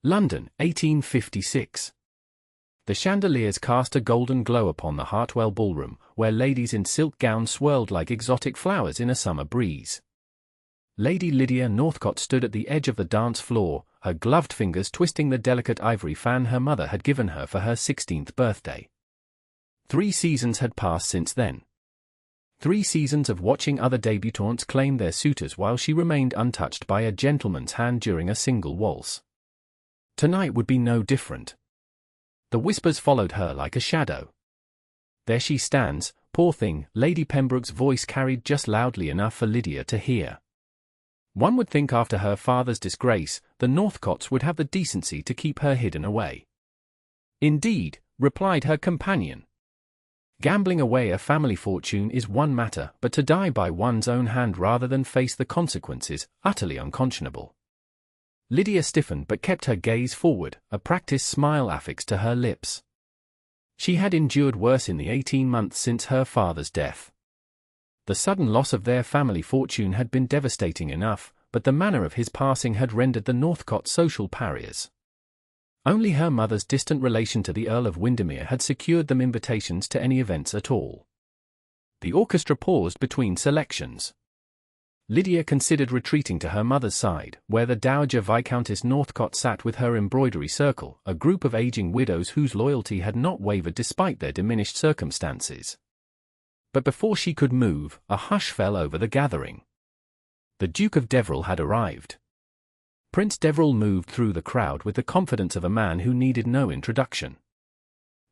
London, 1856. The chandeliers cast a golden glow upon the Hartwell ballroom, where ladies in silk gowns swirled like exotic flowers in a summer breeze. Lady Lydia Northcott stood at the edge of the dance floor, her gloved fingers twisting the delicate ivory fan her mother had given her for her 16th birthday. 3 seasons had passed since then. 3 seasons of watching other débutantes claim their suitors while she remained untouched by a gentleman's hand during a single waltz. Tonight would be no different. The whispers followed her like a shadow. There she stands, poor thing, Lady Pembroke's voice carried just loudly enough for Lydia to hear. One would think after her father's disgrace, the Northcotts would have the decency to keep her hidden away. Indeed, replied her companion. Gambling away a family fortune is one matter, but to die by one's own hand rather than face the consequences, utterly unconscionable. Lydia stiffened but kept her gaze forward, a practiced smile affixed to her lips. She had endured worse in the 18 months since her father's death. The sudden loss of their family fortune had been devastating enough, but the manner of his passing had rendered the Northcott social pariahs. Only her mother's distant relation to the Earl of Windermere had secured them invitations to any events at all. The orchestra paused between selections. Lydia considered retreating to her mother's side, where the Dowager Viscountess Northcott sat with her embroidery circle, a group of aging widows whose loyalty had not wavered despite their diminished circumstances. But before she could move, a hush fell over the gathering. The Duke of Deverell had arrived. Prince Deverell moved through the crowd with the confidence of a man who needed no introduction.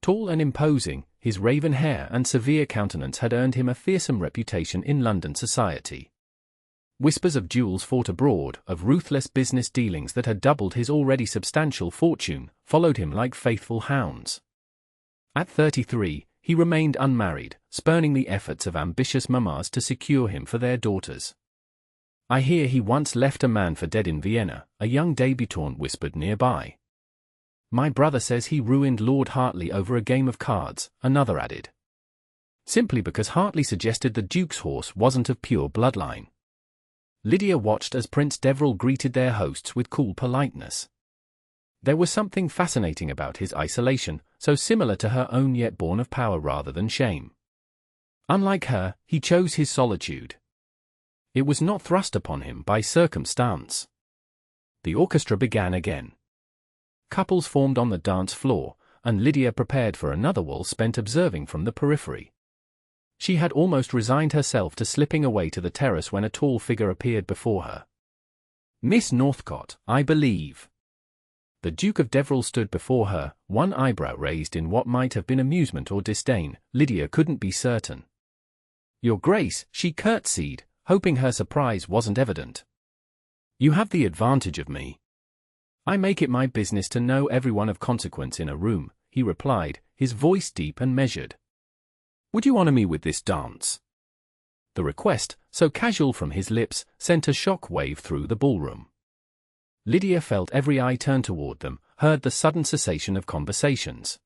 Tall and imposing, his raven hair and severe countenance had earned him a fearsome reputation in London society. Whispers of duels fought abroad, of ruthless business dealings that had doubled his already substantial fortune, followed him like faithful hounds. At 33, he remained unmarried, spurning the efforts of ambitious mammas to secure him for their daughters. I hear he once left a man for dead in Vienna, a young débutante whispered nearby. My brother says he ruined Lord Hartley over a game of cards, another added. Simply because Hartley suggested the Duke's horse wasn't of pure bloodline. Lydia watched as Prince Deverell greeted their hosts with cool politeness. There was something fascinating about his isolation, so similar to her own yet born of power rather than shame. Unlike her, he chose his solitude. It was not thrust upon him by circumstance. The orchestra began again. Couples formed on the dance floor, and Lydia prepared for another waltz spent observing from the periphery. She had almost resigned herself to slipping away to the terrace when a tall figure appeared before her. Miss Northcott, I believe. The Duke of Deverell stood before her, one eyebrow raised in what might have been amusement or disdain. Lydia couldn't be certain. Your Grace, she curtsied, hoping her surprise wasn't evident. You have the advantage of me. I make it my business to know everyone of consequence in a room, he replied, his voice deep and measured. Would you honor me with this dance? The request, so casual from his lips, sent a shock wave through the ballroom. Lydia felt every eye turn toward them, heard the sudden cessation of conversations.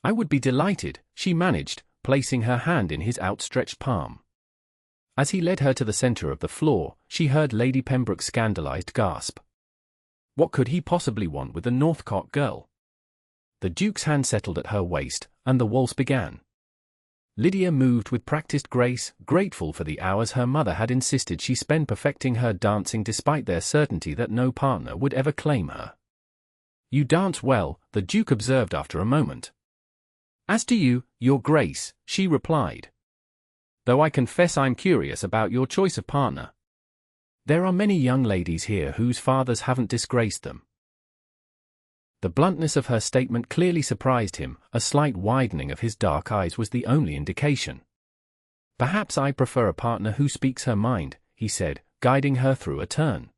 I would be delighted, she managed, placing her hand in his outstretched palm. As he led her to the center of the floor, she heard Lady Pembroke's scandalized gasp. What could he possibly want with the Northcott girl? The Duke's hand settled at her waist, and the waltz began. Lydia moved with practiced grace, grateful for the hours her mother had insisted she spend perfecting her dancing despite their certainty that no partner would ever claim her. You dance well, the Duke observed after a moment. As to you, Your Grace, she replied. Though I confess I'm curious about your choice of partner. There are many young ladies here whose fathers haven't disgraced them. The bluntness of her statement clearly surprised him, a slight widening of his dark eyes was the only indication. Perhaps I prefer a partner who speaks her mind, he said, guiding her through a turn.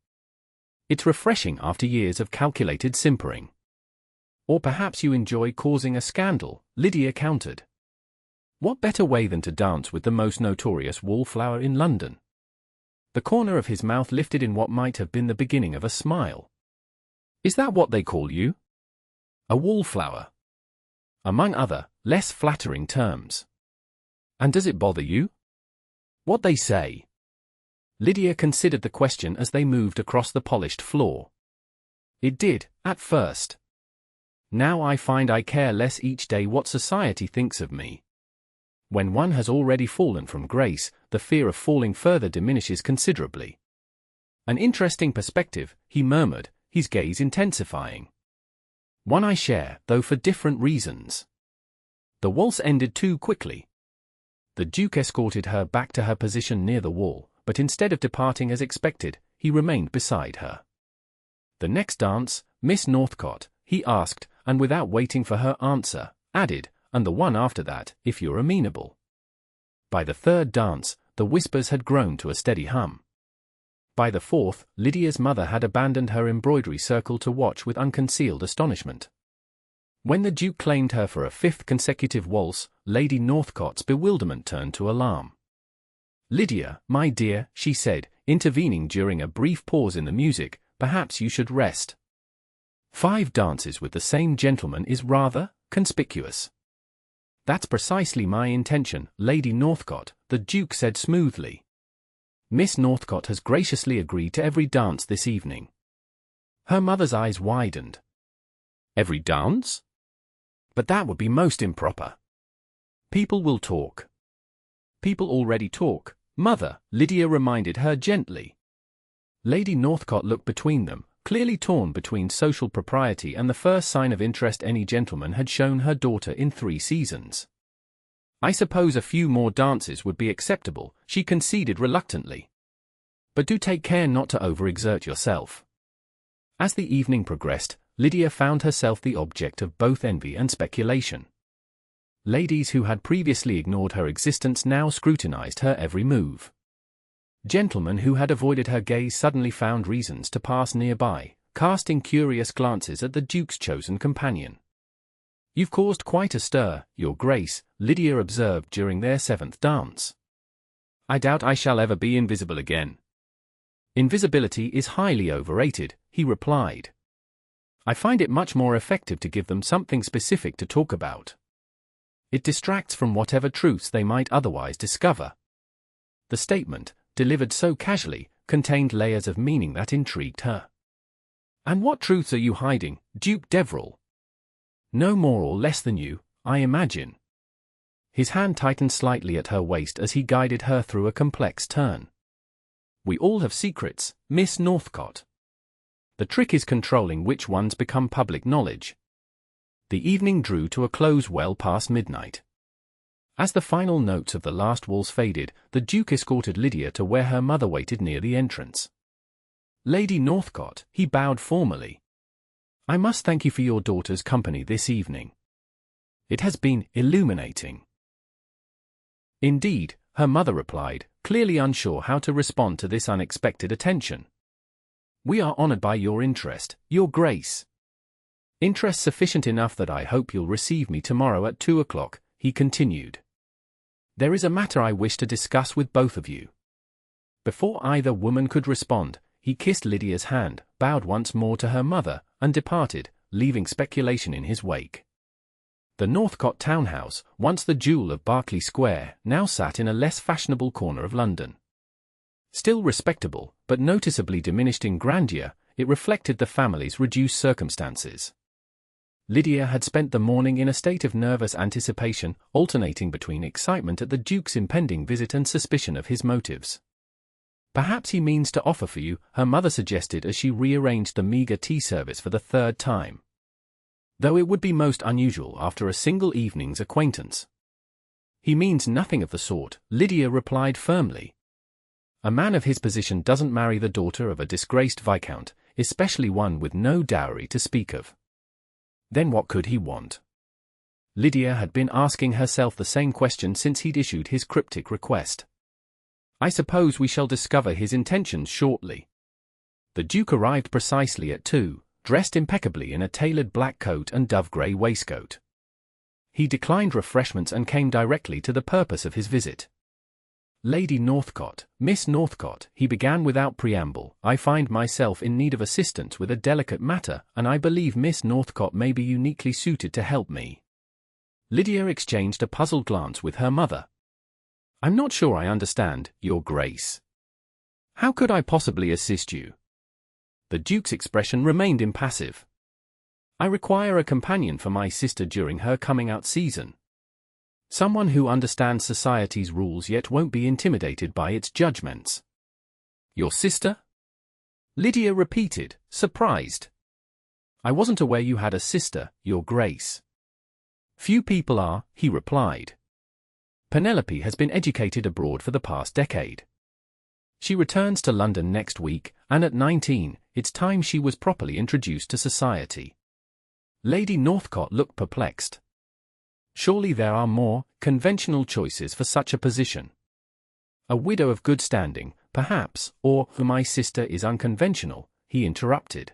It's refreshing after years of calculated simpering. Or perhaps you enjoy causing a scandal, Lydia countered. What better way than to dance with the most notorious wallflower in London? The corner of his mouth lifted in what might have been the beginning of a smile. Is that what they call you? A wallflower? Among other, less flattering terms. And does it bother you? What they say? Lydia considered the question as they moved across the polished floor. It did, at first. Now I find I care less each day what society thinks of me. When one has already fallen from grace, the fear of falling further diminishes considerably. An interesting perspective, he murmured, his gaze intensifying. One I share, though for different reasons. The waltz ended too quickly. The Duke escorted her back to her position near the wall, but instead of departing as expected, he remained beside her. The next dance, Miss Northcott, he asked, and without waiting for her answer, added, and the one after that, if you're amenable. By the third dance, the whispers had grown to a steady hum. By the fourth, Lydia's mother had abandoned her embroidery circle to watch with unconcealed astonishment. When the Duke claimed her for a fifth consecutive waltz, Lady Northcott's bewilderment turned to alarm. "Lydia, my dear," she said, intervening during a brief pause in the music, "perhaps you should rest. 5 dances with the same gentleman is rather conspicuous." "That's precisely my intention, Lady Northcott," the Duke said smoothly. "Miss Northcott has graciously agreed to every dance this evening." Her mother's eyes widened. "Every dance? But that would be most improper. People will talk." "People already talk, mother," Lydia reminded her gently. Lady Northcott looked between them, clearly torn between social propriety and the first sign of interest any gentleman had shown her daughter in 3 seasons. "I suppose a few more dances would be acceptable," she conceded reluctantly. "But do take care not to overexert yourself." As the evening progressed, Lydia found herself the object of both envy and speculation. Ladies who had previously ignored her existence now scrutinized her every move. Gentlemen who had avoided her gaze suddenly found reasons to pass nearby, casting curious glances at the Duke's chosen companion. "You've caused quite a stir, Your Grace," Lydia observed during their 7th dance. "I doubt I shall ever be invisible again." "Invisibility is highly overrated," he replied. "I find it much more effective to give them something specific to talk about. It distracts from whatever truths they might otherwise discover." The statement, delivered so casually, contained layers of meaning that intrigued her. "And what truths are you hiding, Duke Deverell?" "No more or less than you, I imagine." His hand tightened slightly at her waist as he guided her through a complex turn. "We all have secrets, Miss Northcott. The trick is controlling which ones become public knowledge." The evening drew to a close well past midnight. As the final notes of the last waltz faded, the Duke escorted Lydia to where her mother waited near the entrance. "Lady Northcott," he bowed formally. "I must thank you for your daughter's company this evening. It has been illuminating." "Indeed," her mother replied, clearly unsure how to respond to this unexpected attention. "We are honored by your interest, Your Grace. Interest sufficient enough that I hope you'll receive me tomorrow at 2 o'clock, he continued. "There is a matter I wish to discuss with both of you." Before either woman could respond, he kissed Lydia's hand, bowed once more to her mother, and departed, leaving speculation in his wake. The Northcott townhouse, once the jewel of Berkeley Square, now sat in a less fashionable corner of London. Still respectable, but noticeably diminished in grandeur, it reflected the family's reduced circumstances. Lydia had spent the morning in a state of nervous anticipation, alternating between excitement at the Duke's impending visit and suspicion of his motives. "Perhaps he means to offer for you," her mother suggested as she rearranged the meager tea service for the 3rd time. "Though it would be most unusual after a single evening's acquaintance." "He means nothing of the sort," Lydia replied firmly. "A man of his position doesn't marry the daughter of a disgraced viscount, especially one with no dowry to speak of." Then what could he want? Lydia had been asking herself the same question since he'd issued his cryptic request. "I suppose we shall discover his intentions shortly." The Duke arrived precisely at 2, dressed impeccably in a tailored black coat and dove-grey waistcoat. He declined refreshments and came directly to the purpose of his visit. "Lady Northcott, Miss Northcott," he began without preamble, "I find myself in need of assistance with a delicate matter, and I believe Miss Northcott may be uniquely suited to help me." Lydia exchanged a puzzled glance with her mother. "I'm not sure I understand, Your Grace. How could I possibly assist you?" The Duke's expression remained impassive. I require a companion for my sister during her coming-out season. Someone who understands society's rules yet won't be intimidated by its judgments. Your sister? Lydia repeated, surprised. I wasn't aware you had a sister, Your Grace. Few people are, he replied. Penelope has been educated abroad for the past decade. She returns to London next week, and at 19, it's time she was properly introduced to society. Lady Northcott looked perplexed. Surely there are more conventional choices for such a position. A widow of good standing, perhaps, or my sister is unconventional, he interrupted.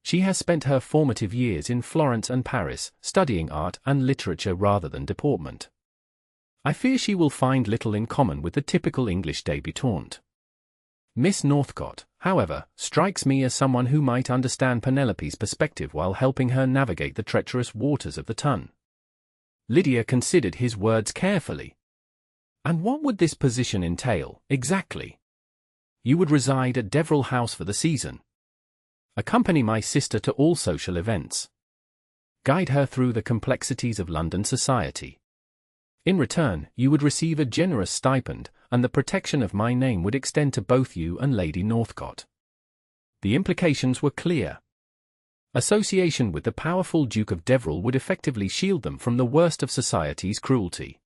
She has spent her formative years in Florence and Paris, studying art and literature rather than deportment. I fear she will find little in common with the typical English débutante. Miss Northcott, however, strikes me as someone who might understand Penelope's perspective while helping her navigate the treacherous waters of the Tun. Lydia considered his words carefully. And what would this position entail, exactly? You would reside at Deverell House for the season. Accompany my sister to all social events. Guide her through the complexities of London society. In return, you would receive a generous stipend, and the protection of my name would extend to both you and Lady Northcott. The implications were clear. Association with the powerful Duke of Deverell would effectively shield them from the worst of society's cruelty.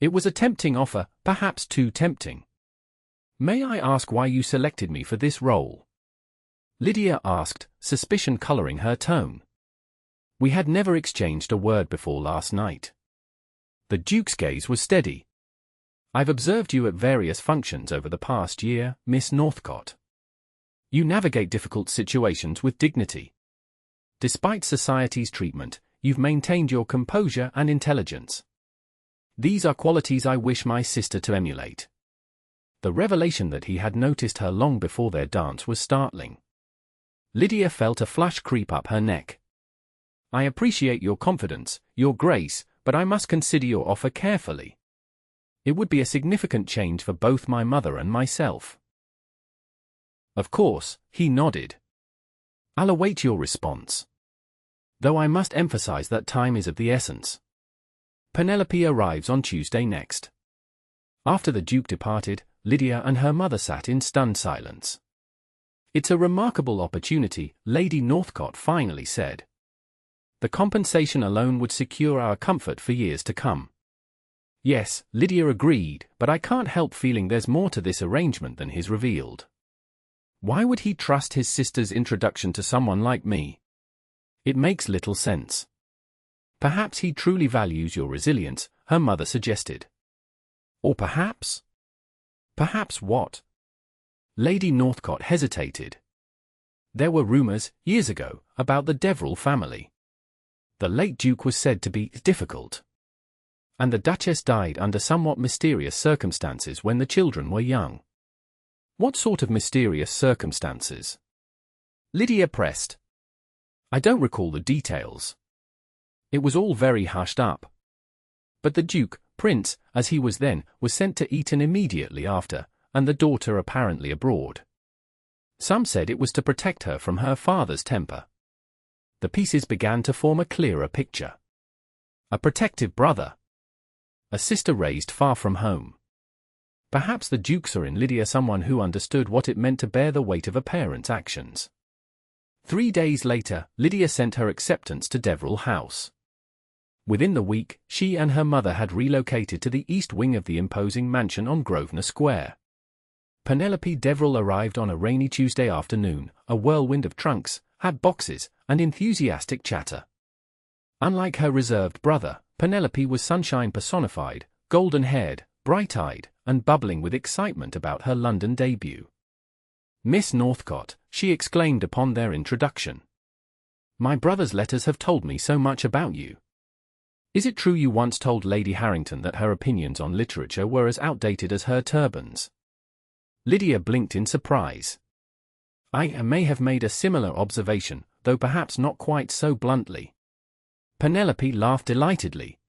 It was a tempting offer, perhaps too tempting. May I ask why you selected me for this role? Lydia asked, suspicion coloring her tone. We had never exchanged a word before last night. The Duke's gaze was steady. I've observed you at various functions over the past year, Miss Northcott. You navigate difficult situations with dignity. Despite society's treatment, you've maintained your composure and intelligence. These are qualities I wish my sister to emulate. The revelation that he had noticed her long before their dance was startling. Lydia felt a flush creep up her neck. I appreciate your confidence, Your Grace, but I must consider your offer carefully. It would be a significant change for both my mother and myself. Of course, he nodded. I'll await your response. Though I must emphasize that time is of the essence. Penelope arrives on Tuesday next. After the Duke departed, Lydia and her mother sat in stunned silence. It's a remarkable opportunity, Lady Northcott finally said. The compensation alone would secure our comfort for years to come. Yes, Lydia agreed, but I can't help feeling there's more to this arrangement than he's revealed. Why would he trust his sister's introduction to someone like me? It makes little sense. Perhaps he truly values your resilience, her mother suggested. Or perhaps? Perhaps what? Lady Northcott hesitated. There were rumors, years ago, about the Deverell family. The late Duke was said to be difficult. And the Duchess died under somewhat mysterious circumstances when the children were young. What sort of mysterious circumstances? Lydia pressed. I don't recall the details. It was all very hushed up. But the Duke, Prince, as he was then, was sent to Eton immediately after, and the daughter apparently abroad. Some said it was to protect her from her father's temper. The pieces began to form a clearer picture. A protective brother. A sister raised far from home. Perhaps the Duke saw in Lydia someone who understood what it meant to bear the weight of a parent's actions. 3 days later, Lydia sent her acceptance to Deverell House. Within the week, she and her mother had relocated to the east wing of the imposing mansion on Grosvenor Square. Penelope Deverell arrived on a rainy Tuesday afternoon, a whirlwind of trunks, hat boxes, and enthusiastic chatter. Unlike her reserved brother, Penelope was sunshine personified, golden-haired, bright-eyed, and bubbling with excitement about her London debut. Miss Northcott, she exclaimed upon their introduction. My brother's letters have told me so much about you. Is it true you once told Lady Harrington that her opinions on literature were as outdated as her turbans? Lydia blinked in surprise. I may have made a similar observation, though perhaps not quite so bluntly. Penelope laughed delightedly.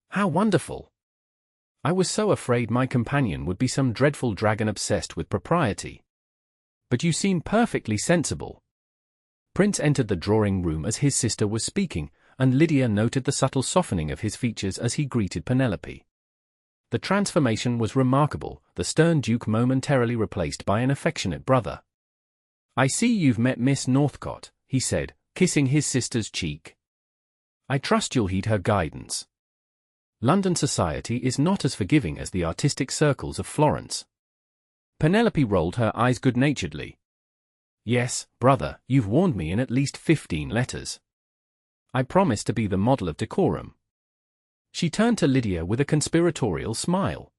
How wonderful! I was so afraid my companion would be some dreadful dragon obsessed with propriety. But you seem perfectly sensible. Prince entered the drawing room as his sister was speaking, and Lydia noted the subtle softening of his features as he greeted Penelope. The transformation was remarkable, the stern Duke momentarily replaced by an affectionate brother. "I see you've met Miss Northcott," he said, kissing his sister's cheek. "I trust you'll heed her guidance. London society is not as forgiving as the artistic circles of Florence." Penelope rolled her eyes good-naturedly. "Yes, brother, you've warned me in at least 15 letters. I promise to be the model of decorum." She turned to Lydia with a conspiratorial smile.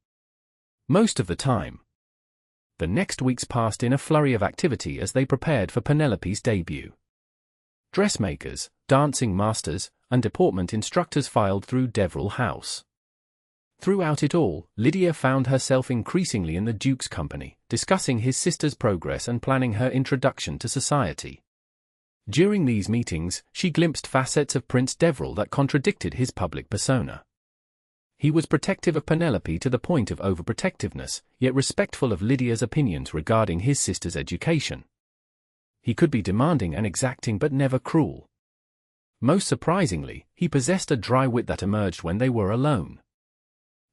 Most of the time. The next weeks passed in a flurry of activity as they prepared for Penelope's debut. Dressmakers, dancing masters, and deportment instructors filed through Deverell House. Throughout it all, Lydia found herself increasingly in the Duke's company, discussing his sister's progress and planning her introduction to society. During these meetings, she glimpsed facets of Prince Deverell that contradicted his public persona. He was protective of Penelope to the point of overprotectiveness, yet respectful of Lydia's opinions regarding his sister's education. He could be demanding and exacting but never cruel. Most surprisingly, he possessed a dry wit that emerged when they were alone.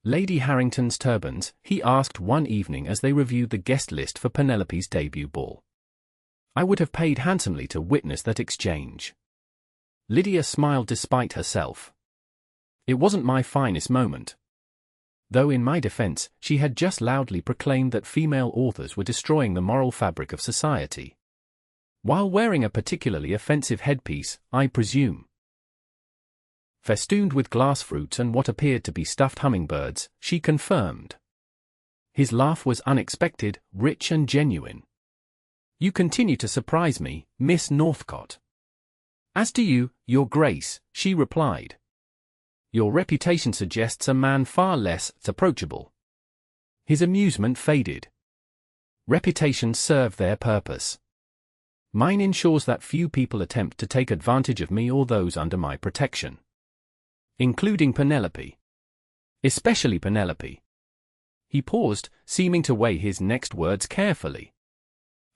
"Lady Harrington's turbans," he asked one evening as they reviewed the guest list for Penelope's debut ball. "I would have paid handsomely to witness that exchange." Lydia smiled despite herself. "It wasn't my finest moment." Though in my defense, she had just loudly proclaimed that female authors were destroying the moral fabric of society. While wearing a particularly offensive headpiece, I presume. Festooned with glass fruits and what appeared to be stuffed hummingbirds, she confirmed. His laugh was unexpected, rich and genuine. "You continue to surprise me, Miss Northcott." "As do you, Your Grace," she replied. "Your reputation suggests a man far less approachable." His amusement faded. "Reputations serve their purpose. Mine ensures that few people attempt to take advantage of me or those under my protection. Including Penelope. Especially Penelope." He paused, seeming to weigh his next words carefully.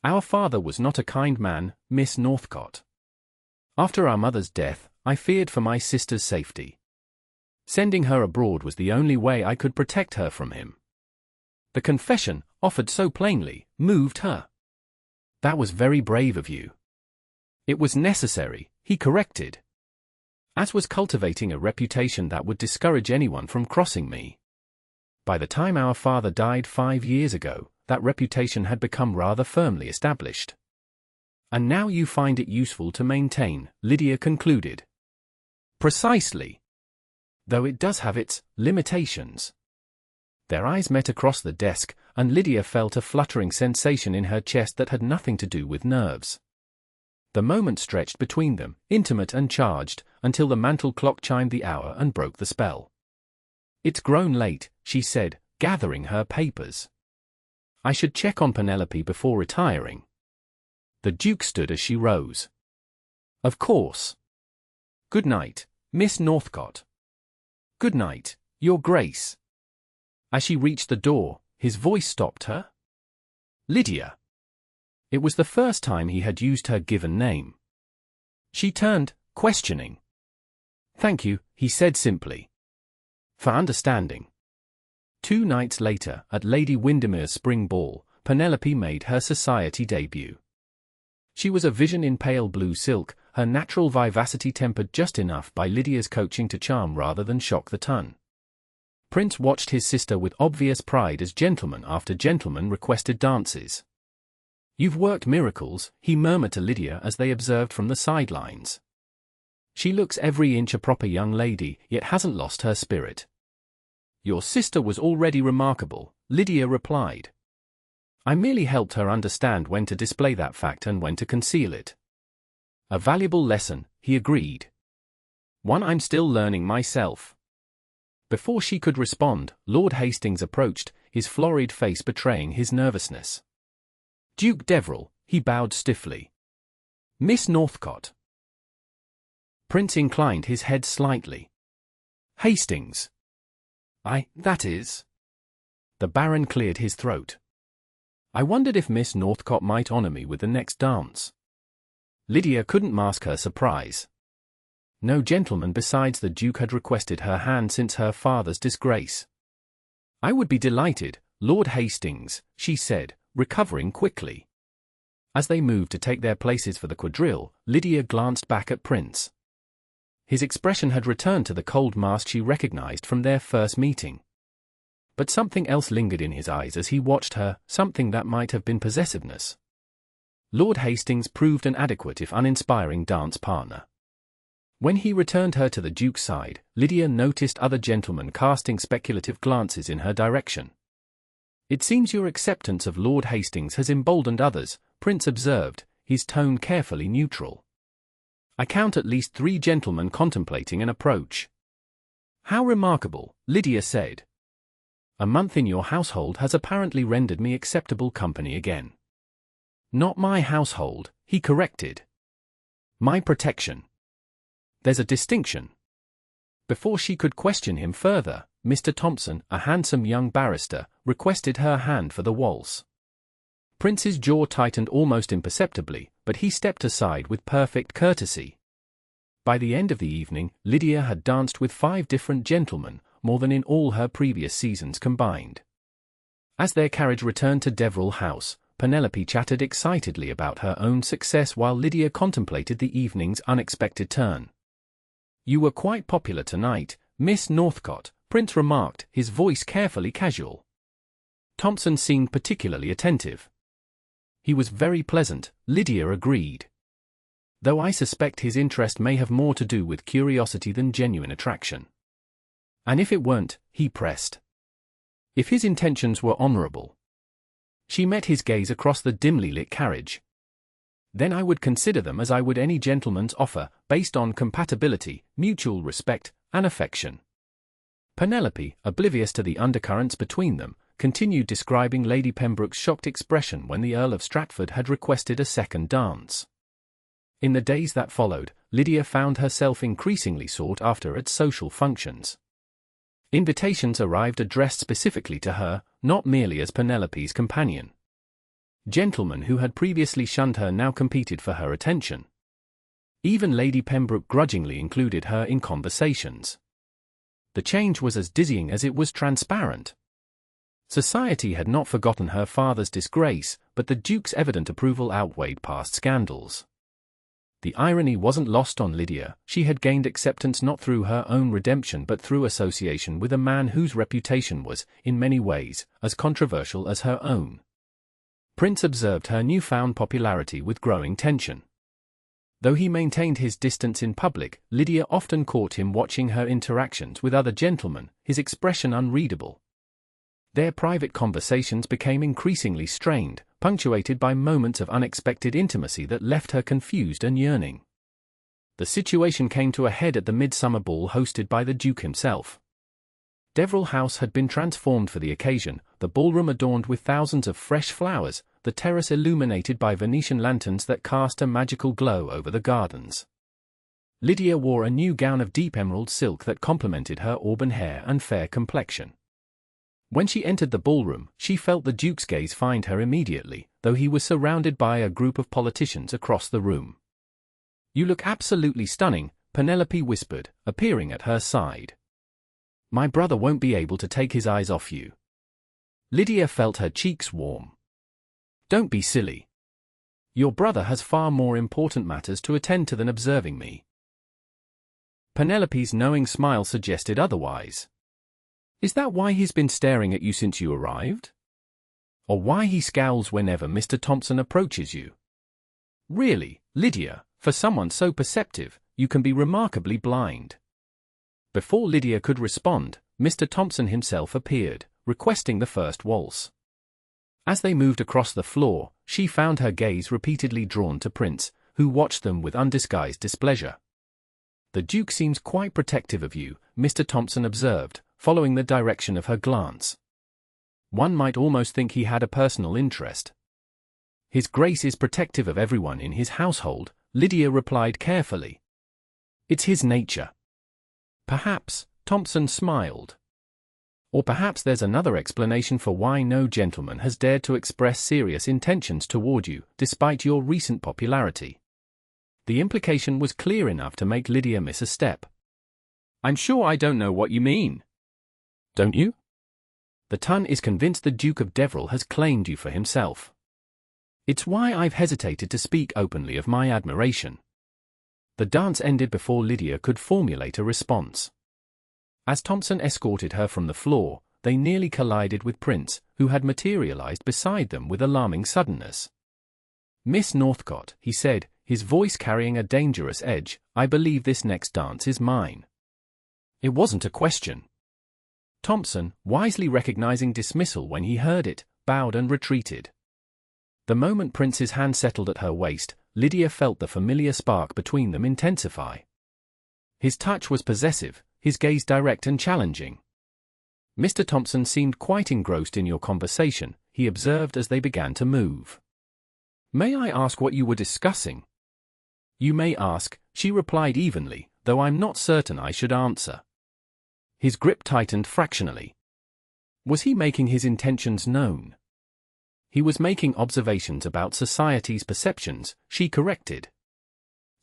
"Our father was not a kind man, Miss Northcott. After our mother's death, I feared for my sister's safety. Sending her abroad was the only way I could protect her from him." The confession, offered so plainly, moved her. "That was very brave of you." "It was necessary," he corrected. "As was cultivating a reputation that would discourage anyone from crossing me. By the time our father died 5 years ago, that reputation had become rather firmly established. And now you find it useful to maintain," Lydia concluded. "Precisely. Though it does have its limitations." Their eyes met across the desk, and Lydia felt a fluttering sensation in her chest that had nothing to do with nerves. The moment stretched between them, intimate and charged, until the mantel clock chimed the hour and broke the spell. "It's grown late," she said, gathering her papers. "I should check on Penelope before retiring." The Duke stood as she rose. "Of course. Good night, Miss Northcott." "Good night, Your Grace." As she reached the door, his voice stopped her. "Lydia." It was the first time he had used her given name. She turned, questioning. "Thank you," he said simply. "For understanding." 2 nights later, at Lady Windermere's spring ball, Penelope made her society debut. She was a vision in pale blue silk, her natural vivacity tempered just enough by Lydia's coaching to charm rather than shock the ton. Prince watched his sister with obvious pride as gentleman after gentleman requested dances. "You've worked miracles," he murmured to Lydia as they observed from the sidelines. "She looks every inch a proper young lady, yet hasn't lost her spirit." "Your sister was already remarkable," Lydia replied. "I merely helped her understand when to display that fact and when to conceal it." "A valuable lesson," he agreed. "One I'm still learning myself." Before she could respond, Lord Hastings approached, his florid face betraying his nervousness. "Duke Deverell," he bowed stiffly. "Miss Northcott." Prince inclined his head slightly. "Hastings." That is." The Baron cleared his throat. I wondered if Miss Northcott might honor me with the next dance. Lydia couldn't mask her surprise. No gentleman besides the Duke had requested her hand since her father's disgrace. I would be delighted, Lord Hastings, she said, recovering quickly. As they moved to take their places for the quadrille, Lydia glanced back at Prince. His expression had returned to the cold mask she recognized from their first meeting. But something else lingered in his eyes as he watched her, something that might have been possessiveness. Lord Hastings proved an adequate if uninspiring dance partner. When he returned her to the Duke's side, Lydia noticed other gentlemen casting speculative glances in her direction. "It seems your acceptance of Lord Hastings has emboldened others," Prince observed, his tone carefully neutral. "I count at least 3 gentlemen contemplating an approach." "How remarkable," Lydia said. "A month in your household has apparently rendered me acceptable company again." "Not my household," he corrected. "My protection. There's a distinction." Before she could question him further, Mr. Thompson, a handsome young barrister, requested her hand for the waltz. Prince's jaw tightened almost imperceptibly, but he stepped aside with perfect courtesy. By the end of the evening, Lydia had danced with 5 different gentlemen, more than in all her previous seasons combined. As their carriage returned to Deverell House, Penelope chattered excitedly about her own success while Lydia contemplated the evening's unexpected turn. "You were quite popular tonight, Miss Northcott," Prince remarked, his voice carefully casual. Thompson seemed particularly attentive. "He was very pleasant," Lydia agreed. "Though I suspect his interest may have more to do with curiosity than genuine attraction." "And if it weren't," he pressed. "If his intentions were honorable?" She met his gaze across the dimly lit carriage. "Then I would consider them as I would any gentleman's offer, based on compatibility, mutual respect, and affection." Penelope, oblivious to the undercurrents between them, continued describing Lady Pembroke's shocked expression when the Earl of Stratford had requested a second dance. In the days that followed, Lydia found herself increasingly sought after at social functions. Invitations arrived addressed specifically to her, not merely as Penelope's companion. Gentlemen who had previously shunned her now competed for her attention. Even Lady Pembroke grudgingly included her in conversations. The change was as dizzying as it was transparent. Society had not forgotten her father's disgrace, but the Duke's evident approval outweighed past scandals. The irony wasn't lost on Lydia. She had gained acceptance not through her own redemption but through association with a man whose reputation was, in many ways, as controversial as her own. Prince observed her newfound popularity with growing tension. Though he maintained his distance in public, Lydia often caught him watching her interactions with other gentlemen, his expression unreadable. Their private conversations became increasingly strained, punctuated by moments of unexpected intimacy that left her confused and yearning. The situation came to a head at the midsummer ball hosted by the Duke himself. Deverell House had been transformed for the occasion, the ballroom adorned with thousands of fresh flowers, the terrace illuminated by Venetian lanterns that cast a magical glow over the gardens. Lydia wore a new gown of deep emerald silk that complemented her auburn hair and fair complexion. When she entered the ballroom, she felt the Duke's gaze find her immediately, though he was surrounded by a group of politicians across the room. "You look absolutely stunning," Penelope whispered, appearing at her side. "My brother won't be able to take his eyes off you." Lydia felt her cheeks warm. "Don't be silly. Your brother has far more important matters to attend to than observing me." Penelope's knowing smile suggested otherwise. "Is that why he's been staring at you since you arrived? Or why he scowls whenever Mr. Thompson approaches you? Really, Lydia, for someone so perceptive, you can be remarkably blind." Before Lydia could respond, Mr. Thompson himself appeared, requesting the first waltz. As they moved across the floor, she found her gaze repeatedly drawn to Prince, who watched them with undisguised displeasure. "The Duke seems quite protective of you," Mr. Thompson observed, following the direction of her glance. "One might almost think he had a personal interest." "His Grace is protective of everyone in his household," Lydia replied carefully. "It's his nature." "Perhaps," Thompson smiled. Or perhaps there's another explanation for why no gentleman has dared to express serious intentions toward you, despite your recent popularity. The implication was clear enough to make Lydia miss a step. I'm sure I don't know what you mean. Don't you? The Tun is convinced the Duke of Deverell has claimed you for himself. It's why I've hesitated to speak openly of my admiration. The dance ended before Lydia could formulate a response. As Thompson escorted her from the floor, they nearly collided with Prince, who had materialized beside them with alarming suddenness. "Miss Northcott," he said, his voice carrying a dangerous edge, "I believe this next dance is mine." It wasn't a question. Thompson, wisely recognizing dismissal when he heard it, bowed and retreated. The moment Prince's hand settled at her waist, Lydia felt the familiar spark between them intensify. His touch was possessive, his gaze direct and challenging. "Mr. Thompson seemed quite engrossed in your conversation," he observed as they began to move. "May I ask what you were discussing?" "You may ask," she replied evenly, "though I'm not certain I should answer." His grip tightened fractionally. Was he making his intentions known? He was making observations about society's perceptions, she corrected.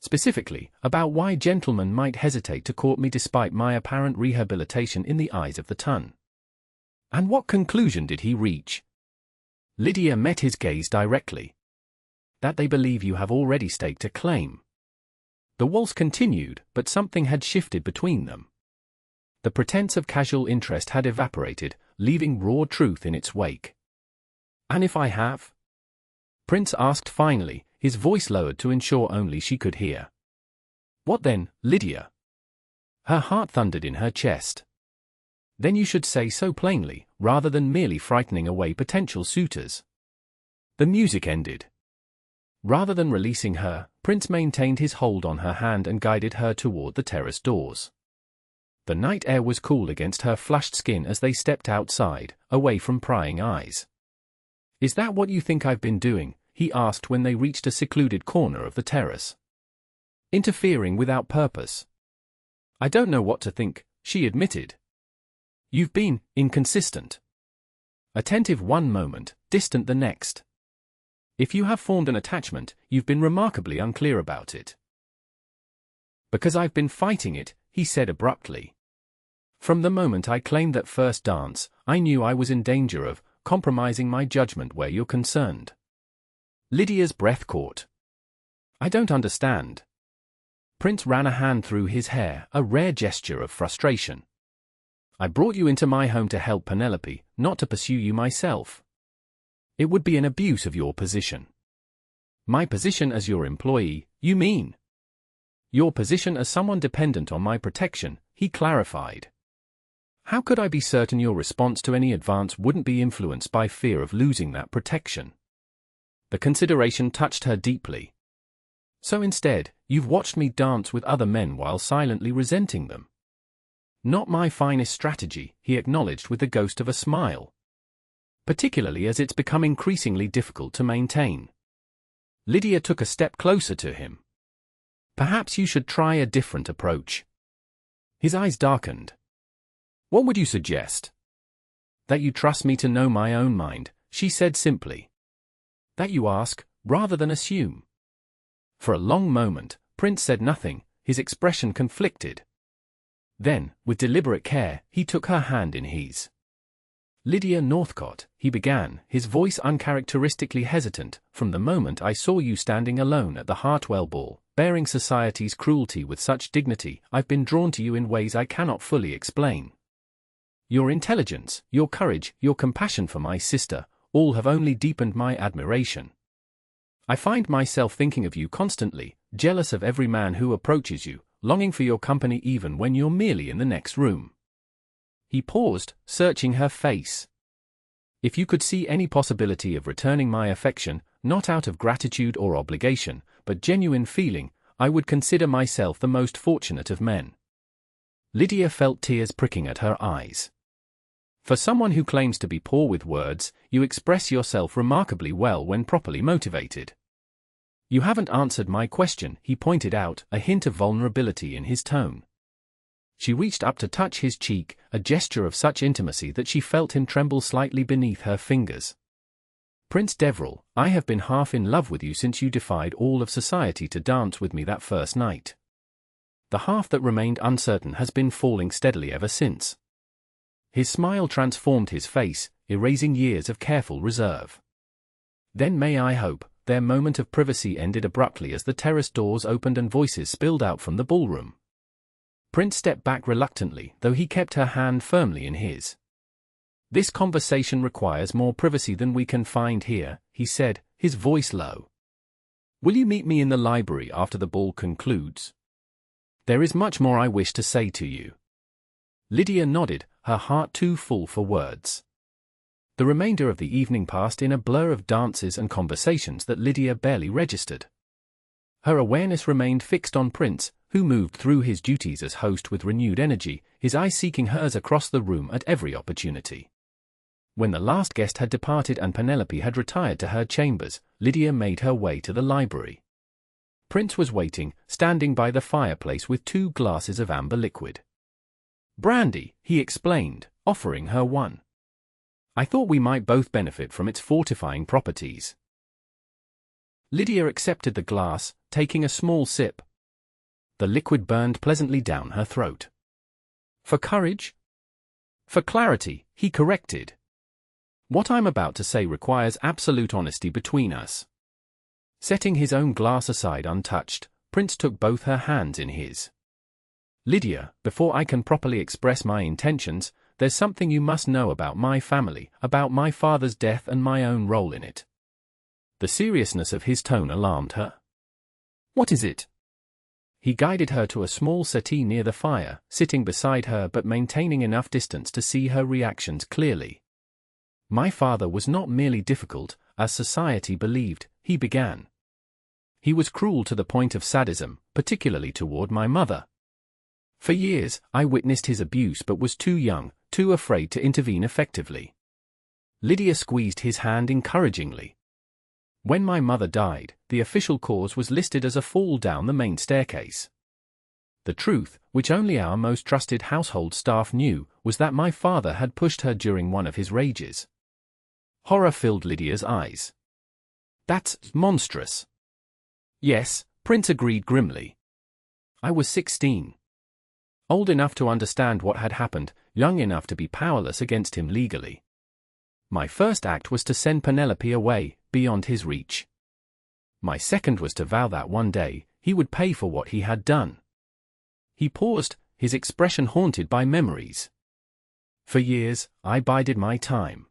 Specifically, about why gentlemen might hesitate to court me despite my apparent rehabilitation in the eyes of the Tun. And what conclusion did he reach? Lydia met his gaze directly. "That they believe you have already staked a claim." The waltz continued, but something had shifted between them. The pretense of casual interest had evaporated, leaving raw truth in its wake. "And if I have?" Prince asked finally, his voice lowered to ensure only she could hear. "What then, Lydia?" Her heart thundered in her chest. "Then you should say so plainly, rather than merely frightening away potential suitors." The music ended. Rather than releasing her, Prince maintained his hold on her hand and guided her toward the terrace doors. The night air was cool against her flushed skin as they stepped outside, away from prying eyes. "Is that what you think I've been doing?" he asked when they reached a secluded corner of the terrace. "Interfering without purpose." "I don't know what to think," she admitted. "You've been inconsistent. Attentive one moment, distant the next. If you have formed an attachment, you've been remarkably unclear about it." "Because I've been fighting it," he said abruptly. "From the moment I claimed that first dance, I knew I was in danger of compromising my judgment where you're concerned." Lydia's breath caught. "I don't understand." Prince ran a hand through his hair, a rare gesture of frustration. "I brought you into my home to help Penelope, not to pursue you myself. It would be an abuse of your position." "My position as your employee, you mean?" "Your position as someone dependent on my protection," he clarified. "How could I be certain your response to any advance wouldn't be influenced by fear of losing that protection?" The consideration touched her deeply. "So instead, you've watched me dance with other men while silently resenting them." "Not my finest strategy," he acknowledged with the ghost of a smile. "Particularly as it's become increasingly difficult to maintain." Lydia took a step closer to him. "Perhaps you should try a different approach." His eyes darkened. "What would you suggest?" "That you trust me to know my own mind," she said simply. "That you ask, rather than assume." For a long moment, Prince said nothing, his expression conflicted. Then, with deliberate care, he took her hand in his. "Lydia Northcott," he began, his voice uncharacteristically hesitant, "from the moment I saw you standing alone at the Hartwell ball, bearing society's cruelty with such dignity, I've been drawn to you in ways I cannot fully explain. Your intelligence, your courage, your compassion for my sister, all have only deepened my admiration. I find myself thinking of you constantly, jealous of every man who approaches you, longing for your company even when you're merely in the next room." He paused, searching her face. "If you could see any possibility of returning my affection, not out of gratitude or obligation, but genuine feeling, I would consider myself the most fortunate of men." Lydia felt tears pricking at her eyes. "For someone who claims to be poor with words, you express yourself remarkably well when properly motivated." "You haven't answered my question," he pointed out, a hint of vulnerability in his tone. She reached up to touch his cheek, a gesture of such intimacy that she felt him tremble slightly beneath her fingers. "Prince Deverell, I have been half in love with you since you defied all of society to dance with me that first night. The half that remained uncertain has been falling steadily ever since." His smile transformed his face, erasing years of careful reserve. "Then may I hope." Their moment of privacy ended abruptly as the terrace doors opened and voices spilled out from the ballroom. Prince stepped back reluctantly, though he kept her hand firmly in his. "This conversation requires more privacy than we can find here," he said, his voice low. "Will you meet me in the library after the ball concludes? There is much more I wish to say to you." Lydia nodded, her heart too full for words. The remainder of the evening passed in a blur of dances and conversations that Lydia barely registered. Her awareness remained fixed on Prince, who moved through his duties as host with renewed energy, his eyes seeking hers across the room at every opportunity. When the last guest had departed and Penelope had retired to her chambers, Lydia made her way to the library. Prince was waiting, standing by the fireplace with 2 glasses of amber liquid. "Brandy," he explained, offering her one. "I thought we might both benefit from its fortifying properties." Lydia accepted the glass, taking a small sip. The liquid burned pleasantly down her throat. "For courage?" "For clarity," he corrected. "What I'm about to say requires absolute honesty between us." Setting his own glass aside untouched, Prince took both her hands in his. "Lydia, before I can properly express my intentions, there's something you must know about my family, about my father's death and my own role in it." The seriousness of his tone alarmed her. "What is it?" He guided her to a small settee near the fire, sitting beside her but maintaining enough distance to see her reactions clearly. "My father was not merely difficult, as society believed," he began. "He was cruel to the point of sadism, particularly toward my mother. For years, I witnessed his abuse but was too young, too afraid to intervene effectively." Lydia squeezed his hand encouragingly. "When my mother died, the official cause was listed as a fall down the main staircase. The truth, which only our most trusted household staff knew, was that my father had pushed her during one of his rages." Horror filled Lydia's eyes. "That's monstrous." "Yes," Prince agreed grimly. "I was 16. Old enough to understand what had happened, young enough to be powerless against him legally. My first act was to send Penelope away, beyond his reach. My second was to vow that one day, he would pay for what he had done." He paused, his expression haunted by memories. "For years, I bided my time.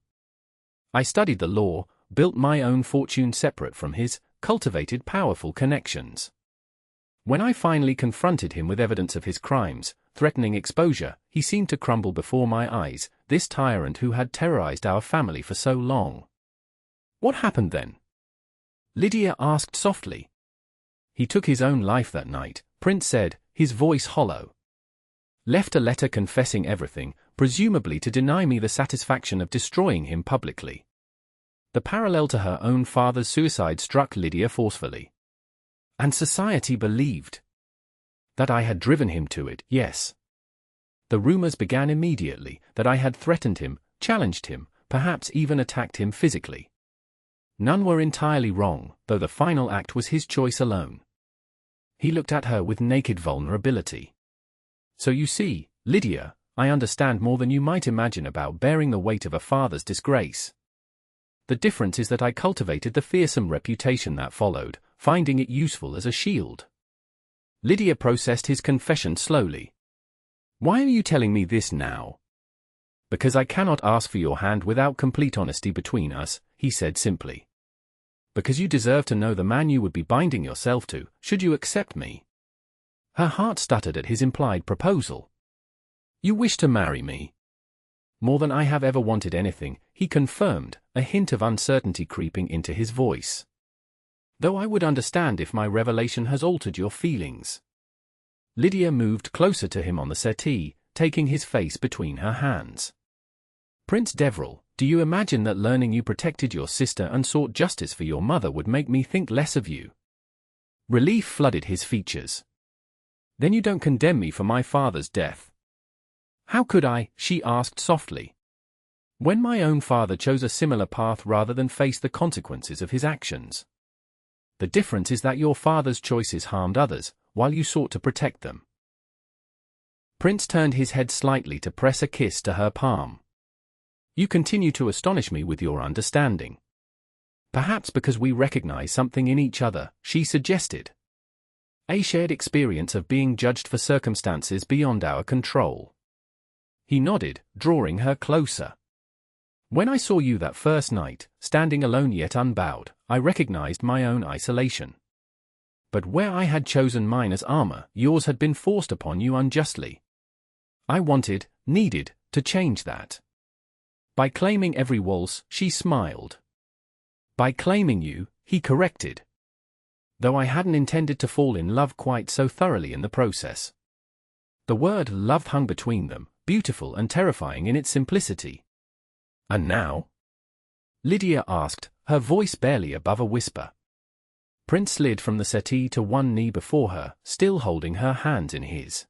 I studied the law, built my own fortune separate from his, cultivated powerful connections. When I finally confronted him with evidence of his crimes, threatening exposure, he seemed to crumble before my eyes, this tyrant who had terrorized our family for so long." "What happened then?" Lydia asked softly. "He took his own life that night," Prince said, his voice hollow. "Left a letter confessing everything, presumably to deny me the satisfaction of destroying him publicly." The parallel to her own father's suicide struck Lydia forcefully. "And society believed that I had driven him to it." "Yes. The rumors began immediately, that I had threatened him, challenged him, perhaps even attacked him physically. None were entirely wrong, though the final act was his choice alone." He looked at her with naked vulnerability. "So you see, Lydia, I understand more than you might imagine about bearing the weight of a father's disgrace. The difference is that I cultivated the fearsome reputation that followed, finding it useful as a shield." Lydia processed his confession slowly. "Why are you telling me this now?" "Because I cannot ask for your hand without complete honesty between us," he said simply. "Because you deserve to know the man you would be binding yourself to, should you accept me." Her heart stuttered at his implied proposal. "You wish to marry me?" "More than I have ever wanted anything," he confirmed, a hint of uncertainty creeping into his voice. "Though I would understand if my revelation has altered your feelings." Lydia moved closer to him on the settee, taking his face between her hands. "Prince Deverell, do you imagine that learning you protected your sister and sought justice for your mother would make me think less of you?" Relief flooded his features. "Then you don't condemn me for my father's death?" How could I, she asked softly, when my own father chose a similar path rather than face the consequences of his actions? The difference is that your father's choices harmed others, while you sought to protect them. Prince turned his head slightly to press a kiss to her palm. You continue to astonish me with your understanding. Perhaps because we recognize something in each other, she suggested. A shared experience of being judged for circumstances beyond our control. He nodded, drawing her closer. When I saw you that first night, standing alone yet unbowed, I recognized my own isolation. But where I had chosen mine as armor, yours had been forced upon you unjustly. I needed, to change that. By claiming every waltz, she smiled. By claiming you, he corrected. Though I hadn't intended to fall in love quite so thoroughly in the process. The word love hung between them, beautiful and terrifying in its simplicity. And now? Lydia asked, her voice barely above a whisper. Prince slid from the settee to one knee before her, still holding her hands in his.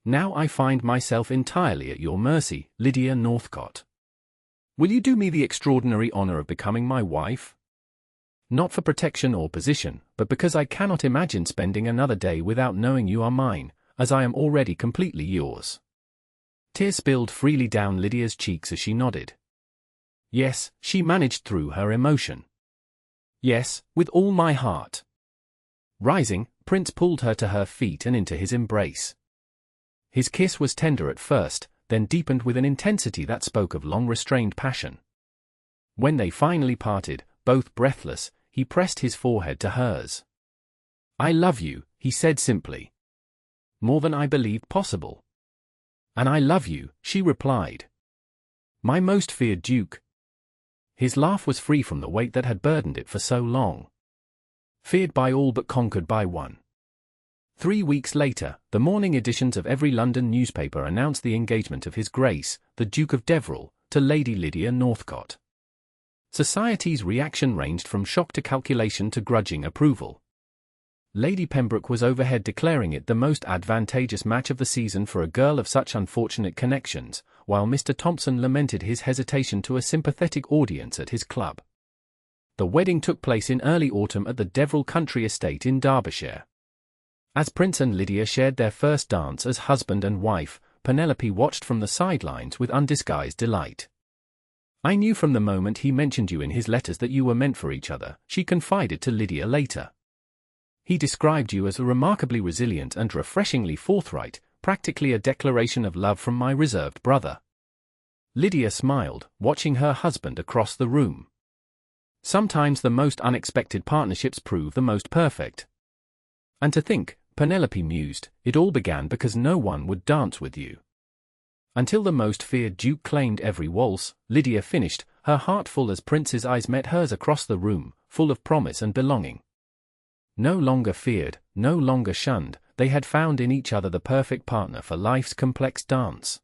Now I find myself entirely at your mercy, Lydia Northcott. Will you do me the extraordinary honor of becoming my wife? Not for protection or position, but because I cannot imagine spending another day without knowing you are mine, as I am already completely yours. Tears spilled freely down Lydia's cheeks as she nodded. Yes, she managed through her emotion. Yes, with all my heart. Rising, Prince pulled her to her feet and into his embrace. His kiss was tender at first, then deepened with an intensity that spoke of long-restrained passion. When they finally parted, both breathless, he pressed his forehead to hers. I love you, he said simply. More than I believed possible. And I love you, she replied. My most feared Duke. His laugh was free from the weight that had burdened it for so long. Feared by all but conquered by one. 3 weeks later, the morning editions of every London newspaper announced the engagement of His Grace, the Duke of Deverell, to Lady Lydia Northcott. Society's reaction ranged from shock to calculation to grudging approval. Lady Pembroke was overhead declaring it the most advantageous match of the season for a girl of such unfortunate connections, while Mr. Thompson lamented his hesitation to a sympathetic audience at his club. The wedding took place in early autumn at the Deverell country estate in Derbyshire. As Prince and Lydia shared their first dance as husband and wife, Penelope watched from the sidelines with undisguised delight. I knew from the moment he mentioned you in his letters that you were meant for each other, she confided to Lydia later. He described you as remarkably resilient and refreshingly forthright, practically a declaration of love from my reserved brother. Lydia smiled, watching her husband across the room. Sometimes the most unexpected partnerships prove the most perfect. And to think, Penelope mused, it all began because no one would dance with you. Until the most feared Duke claimed every waltz, Lydia finished, her heart full as Prince's eyes met hers across the room, full of promise and belonging. No longer feared, no longer shunned, they had found in each other the perfect partner for life's complex dance.